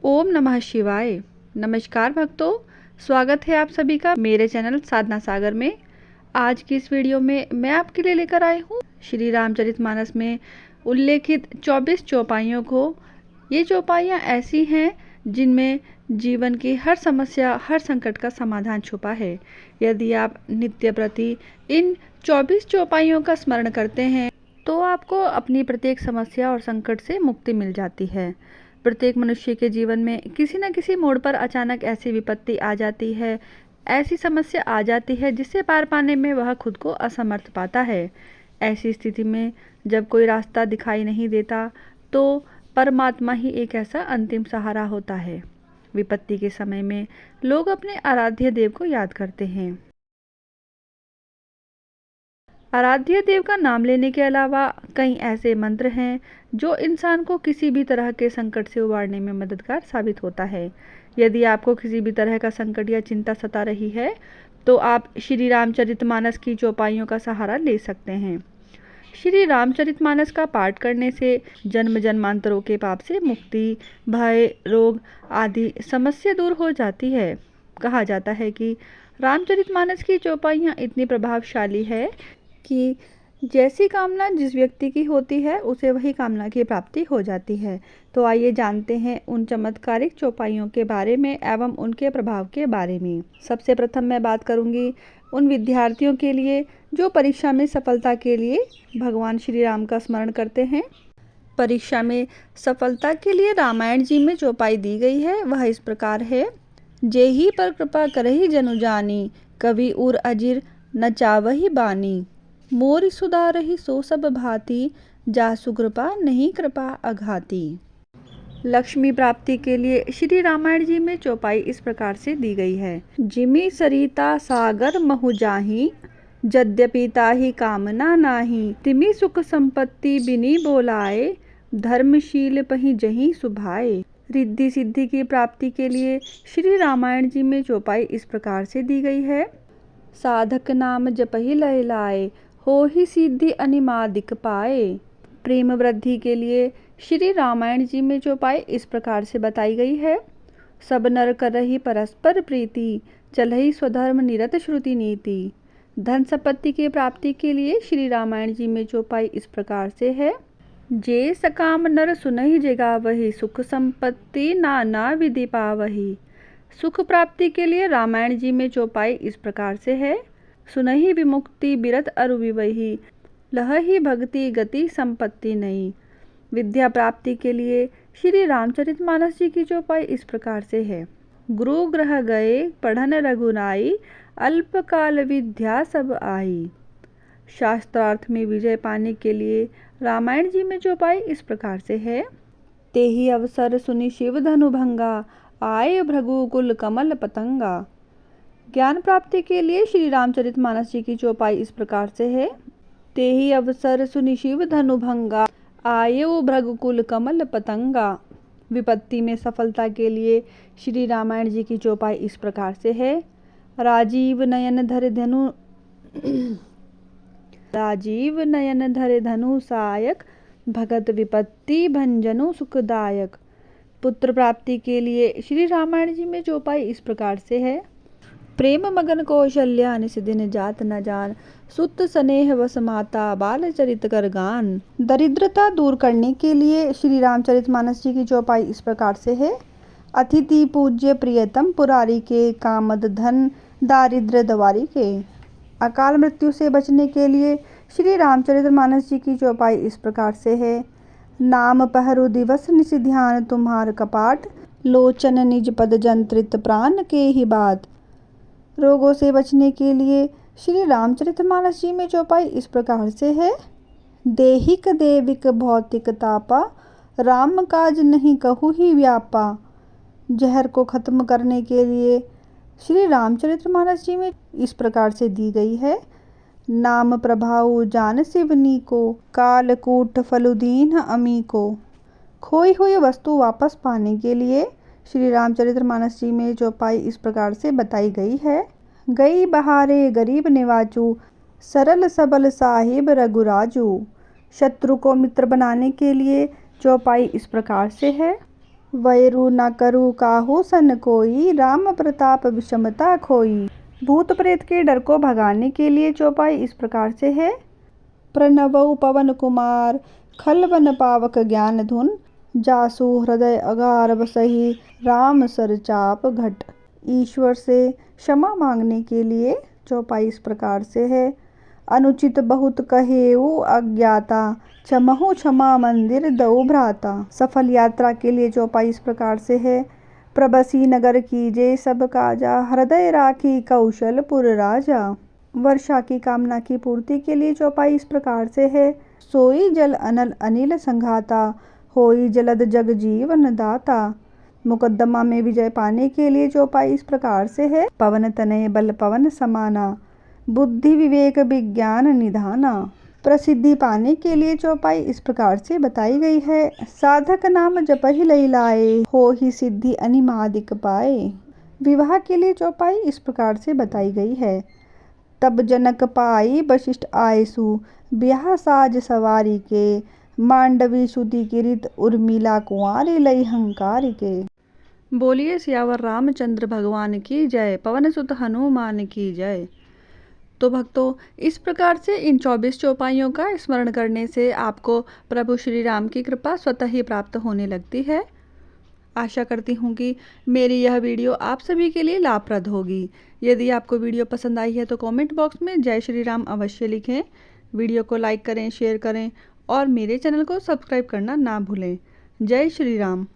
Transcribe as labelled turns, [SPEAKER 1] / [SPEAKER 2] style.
[SPEAKER 1] ओम नमः शिवाय। नमस्कार भक्तों, स्वागत है आप सभी का मेरे चैनल साधना सागर में। आज की इस वीडियो में मैं आपके लिए लेकर आई हूँ श्री रामचरितमानस में उल्लेखित 24 चौपाइयों को। ये चौपाइयाँ ऐसी हैं जिनमें जीवन की हर समस्या, हर संकट का समाधान छुपा है। यदि आप नित्य प्रति इन 24 चौपाइयों का स्मरण करते हैं तो आपको अपनी प्रत्येक समस्या और संकट से मुक्ति मिल जाती है। प्रत्येक मनुष्य के जीवन में किसी न किसी मोड़ पर अचानक ऐसी विपत्ति आ जाती है, ऐसी समस्या आ जाती है जिससे पार पाने में वह खुद को असमर्थ पाता है। ऐसी स्थिति में जब कोई रास्ता दिखाई नहीं देता तो परमात्मा ही एक ऐसा अंतिम सहारा होता है। विपत्ति के समय में लोग अपने आराध्य देव को याद करते हैं। आराध्य देव का नाम लेने के अलावा कई ऐसे मंत्र हैं जो इंसान को किसी भी तरह के संकट से उबारने में मददगार साबित होता है। यदि आपको किसी भी तरह का संकट या चिंता सता रही है तो आप श्री रामचरितमानस की चौपाइयों का सहारा ले सकते हैं। श्री रामचरितमानस का पाठ करने से जन्म जन्मांतरों के पाप से मुक्ति, भय, रोग आदि समस्या दूर हो जाती है। कहा जाता है कि रामचरितमानस की चौपाइयाँ इतनी प्रभावशाली है कि जैसी कामना जिस व्यक्ति की होती है उसे वही कामना की प्राप्ति हो जाती है। तो आइए जानते हैं उन चमत्कारिक चौपाइयों के बारे में एवं उनके प्रभाव के बारे में। सबसे प्रथम मैं बात करूंगी उन विद्यार्थियों के लिए जो परीक्षा में सफलता के लिए भगवान श्री राम का स्मरण करते हैं। परीक्षा में सफलता के लिए रामायण जी में चौपाई दी गई है, वह इस प्रकार है। जेहि पर कृपा करहि जनु जानी, कवि उर अजिर न चावहि बानी। मोर सुधारहि सो सब भांति, जासु कृपा नहीं कृपा अघाती। लक्ष्मी प्राप्ति के लिए श्री रामायण जी में चौपाई इस प्रकार से दी गई है। जिमि सरिता सागर महु जाहि, यद्यपि ताहि कामना नाही। तिमि सुख संपत्ति बिनि बोलाए, धर्मशील पहि जहि सुभाए। रिद्धि सिद्धि की प्राप्ति के लिए श्री रामायण जी में चौपाई इस प्रकार से दी गई है। साधक नाम जपहि लय लाए, होहि सिद्धि अनिमादिक पाए। प्रेम वृद्धि के लिए श्री रामायण जी में चौपाई इस प्रकार से बताई गई है। सब नर करहि परस्पर प्रीति, चलहि स्वधर्म निरत श्रुति नीति। धन संपत्ति की प्राप्ति के लिए श्री रामायण जी में चौपाई इस प्रकार से है। जे सकाम नर सुनहि जगावहि, सुख संपत्ति नाना विधि पावहि। सुख प्राप्ति के लिए रामायण जी में चौपाई इस प्रकार से है। सुनहि विमुक्ति बिरत अरु विवहि, लहहि भक्ति गति संपत्ति नहीं। विद्या प्राप्ति के लिए श्री रामचरितमानस जी की चौपाई इस प्रकार से है। गुरु ग्रह गए पढ़न रघुनाई, अल्पकाल विद्या सब आई। शास्त्रार्थ में विजय पाने के लिए रामायण जी में चौपाई इस प्रकार से है। तेहि अवसर सुनि शिव धनु भंगा, आए भृगुकुल कमल पतंगा। ज्ञान प्राप्ति के लिए श्री रामचरितमानस जी की चौपाई इस प्रकार से है। तेहि अवसर सुनि शिव धनु भंगा, आयो भृगुकुल कमल पतंगा। विपत्ति में सफलता के लिए श्री रामायण जी की चौपाई इस प्रकार से है। राजीव नयन धरे धनु सायक, भगत विपत्ति भंजनु सुखदायक। पुत्र प्राप्ति के लिए श्री रामायण जी में चौपाई इस प्रकार से है। प्रेम मगन कौशल्या निस दिन जात न जान, सुत स्नेह वस माता बाल चरित कर गान। दरिद्रता दूर करने के लिए श्री रामचरितमानस जी की चौपाई इस प्रकार से है। अतिथि पूज्य प्रियतम पुरारी के, कामद धन दारिद्र दवारी के। अकाल मृत्यु से बचने के लिए श्री रामचरितमानस जी की चौपाई इस प्रकार से है। नाम पहरू दिवस निस ध्यान तुम्हार कपाट, लोचन निज पद जंत्रित प्राण के ही बात। रोगों से बचने के लिए श्री रामचरितमानस जी में चौपाई इस प्रकार से है। देहिक देविक भौतिक तापा, राम काज नहीं कहु ही व्यापा। जहर को खत्म करने के लिए श्री रामचरितमानस जी में इस प्रकार से दी गई है। नाम प्रभाऊ जान शिवनी को, कालकूट फलुदीन अमी को। खोई हुई वस्तु वापस पाने के लिए श्री रामचरितमानस जी में चौपाई इस प्रकार से बताई गई है। गई बहारे गरीब निवाजू, सरल सबल साहिब रघुराजू। शत्रु को मित्र बनाने के लिए चौपाई इस प्रकार से है। वैरू न करू काहू सन कोई, राम प्रताप विषमता खोई। भूत प्रेत के डर को भगाने के लिए चौपाई इस प्रकार से है। प्रणवऊ पवन कुमार, खलवन पावक ज्ञान धुन, जासु हृदय अगार बसहि, राम सर चाप घट। ईश्वर से क्षमा मांगने के लिए चौपाई इस प्रकार से है। अनुचित बहुत कहेऊ अज्ञाता, क्षमहु क्षमा मंदिर दऊ भ्राता। सफल यात्रा के लिए चौपाई इस प्रकार से है। प्रबसी नगर कीजे सब काजा, हृदय राखी कौशलपुर राजा। वर्षा की कामना की पूर्ति के लिए चौपाई इस प्रकार से है। सोई जल अनल अनिल संघाता, होई जलद जग जीवन दाता। मुकद्दमा में विजय पाने के लिए चौपाई इस प्रकार से है। पवन तनय बल पवन समाना, बुद्धि विवेक विज्ञान निधाना। प्रसिद्धि पाने के लिए चौपाई इस प्रकार से बताई गई है। साधक नाम जपहि लई लाए, होहि सिद्धि अनिमादिक पाए। विवाह के लिए चौपाई इस प्रकार से बताई गई है। तब जनक पाई वशिष्ठ आयसु, ब्याह साज सवारी के। मांडवी सुति किरित उर्मिला कुंवारी लई हंकारी के। बोलिए सियावर रामचंद्र भगवान की जय, पवन सुत हनुमान की जय। तो भक्तों, इस प्रकार से इन 24 चौपाइयों का स्मरण करने से आपको प्रभु श्री राम की कृपा स्वतः ही प्राप्त होने लगती है। आशा करती हूँ कि मेरी यह वीडियो आप सभी के लिए लाभप्रद होगी। यदि आपको वीडियो पसंद आई है तो कमेंट बॉक्स में जय श्री राम अवश्य लिखें। वीडियो को लाइक करें, शेयर करें और मेरे चैनल को सब्सक्राइब करना ना भूलें। जय श्री राम।